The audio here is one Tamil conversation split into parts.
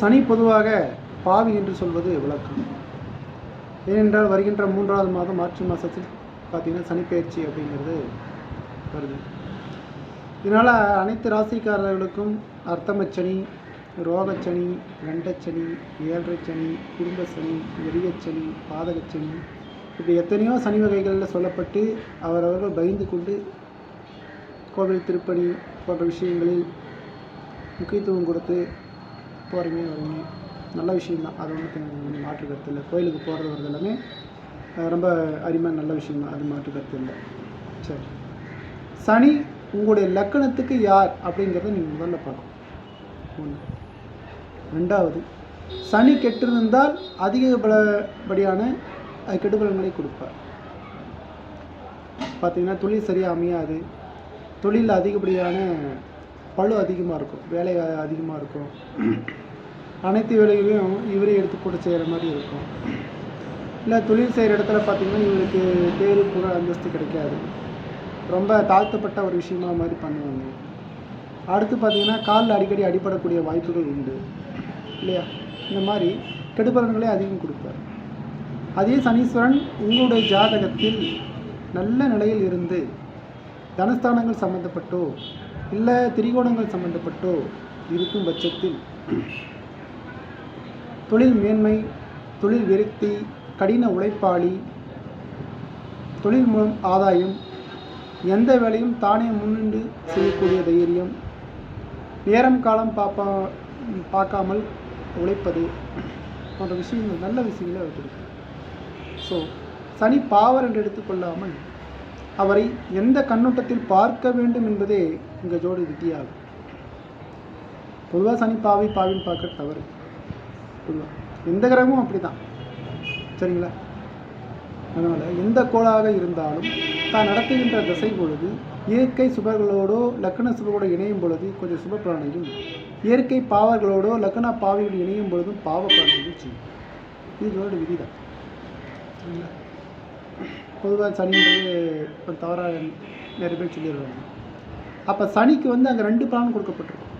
சனி பொதுவாக பாவி என்று சொல்வது விளக்கம். ஏனென்றால் வருகின்ற 3வது மாதம் மார்ச் மாதத்தில் பார்த்திங்கன்னா சனிப்பெயர்ச்சி அப்படிங்கிறது வருது. இதனால் அனைத்து ராசிக்காரர்களுக்கும் அர்த்தமச்சனி, ரோகச்சனி, கண்டச்சனி, ஏழரைச்சனி, குடும்ப சனி, வெறியச்சனி, பாதகச்சனி, இப்படி எத்தனையோ சனி வகைகளில் சொல்லப்பட்டு அவரவர்கள் பயந்து கொண்டு கோவில் திருப்பணி போன்ற விஷயங்களில் முக்கியத்துவம் கொடுத்து போகிறீங்க வரீங்க. நல்ல விஷயந்தான், அது ஒன்றும் மாற்று கருத்து இல்லை. கோயிலுக்கு போகிறது வரது எல்லாமே ரொம்ப அருமையான நல்ல விஷயம்தான், அது மாற்று கருத்து இல்லை. சரி, சனி உங்களுடைய லக்கணத்துக்கு யார் அப்படிங்கிறத நீங்கள் முதல்ல பார்க்கணும். ஒன்று. 2வது, சனி கெட்டிருந்தால் அதிகப்படியான கெடுபலன்களை கொடுப்பார். பார்த்திங்கன்னா தொழில் சரியாக அமையாது, தொழிலில் அதிகப்படியான பளு அதிகமாக இருக்கும், வேலை அதிகமாக இருக்கும், அனைத்து வேலைகளையும் இவரே எடுத்து போட்டு செய்கிற மாதிரி இருக்கும். இல்லை தொழில் செய்கிற இடத்துல பார்த்திங்கன்னா இவருக்கு பேரு புகழ் அந்தஸ்து கிடைக்காது, ரொம்ப தாழ்த்தப்பட்ட ஒரு விஷயமா மாதிரி பண்ணுவாங்க. அடுத்து பார்த்திங்கன்னா காலில் அடிக்கடி அடிபடக்கூடிய வாய்ப்புகள் உண்டு இல்லையா? இந்த மாதிரி கெடுபலன்களே அதிகம் கொடுப்பார். அதே சனீஸ்வரன் உங்களுடைய ஜாதகத்தில் நல்ல நிலையில் இருந்து தனஸ்தானங்கள் சம்பந்தப்பட்டோ இல்லை திரிகோணங்கள் சம்பந்தப்பட்டோ இருக்கும் பட்சத்தில் தொழில் மேன்மை, தொழில் விருத்தி, கடின உழைப்பாளி, தொழில் மூலம் ஆதாயம், எந்த வேலையும் தானே முன்னின்று செய்யக்கூடிய தைரியம், நேரம் காலம் பார்க்காமல் உழைப்பது போன்ற விஷயங்கள் நல்ல விஷயங்களே அவருக்கு. ஸோ சனி பாவர் என்று எடுத்துக்கொள்ளாமல் அவரை எந்த கண்ணோட்டத்தில் பார்க்க வேண்டும் என்பதே இங்கே ஜோடி வித்தியாகும். பொதுவாக சனி பாவின்னு பார்க்க தவறு. பொதுவாக எந்த கிரகமும் அப்படி தான், சரிங்களா? அதனால் எந்த கோளாக இருந்தாலும் தான் நடத்துகின்ற திசை பொழுது இயற்கை சுபர்களோடோ லக்கண சுபர்களோடு இணையும் பொழுது கொஞ்சம் சுப பலனையும், இயற்கை பாவர்களோடோ லக்கண பாவிகள் இணையும் பொழுதும் பாவ பலனையும் செய்யும். இது இதோட விதி தான், சரிங்களா? பொதுவாக சனின்றது இப்போ தவறாக நிறைய பேர் சொல்லிடுவாங்க. அப்போ சனிக்கு அங்கே 2 பலன் கொடுக்கப்பட்டிருக்கும்.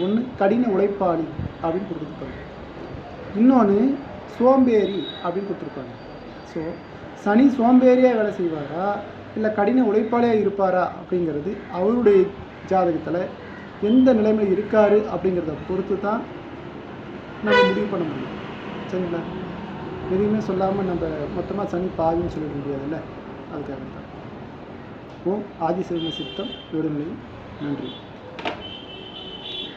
ஒன்று கடின உழைப்பாளி அப்படின்னு கொடுத்துருப்பாங்க, இன்னொன்று சோம்பேறி அப்படின்னு கொடுத்துருப்பாங்க. ஸோ சனி சோம்பேறியாக வேலை செய்வாரா இல்லை கடின உழைப்பாளியாக இருப்பாரா அப்படிங்கிறது அவருடைய ஜாதகத்தில் எந்த நிலைமையில் இருக்கார் அப்படிங்கிறத பொறுத்து தான் நம்ம முடிவு பண்ண முடியும், சரிங்களா? எதுவுமே சொல்லாமல் நம்ம மொத்தமாக சனி பாவின்னு சொல்லிட முடியாதுல்ல, அதுக்காக தான். ஓம் ஆதிசிவ சித்தம் விடுநிலை. நன்றி.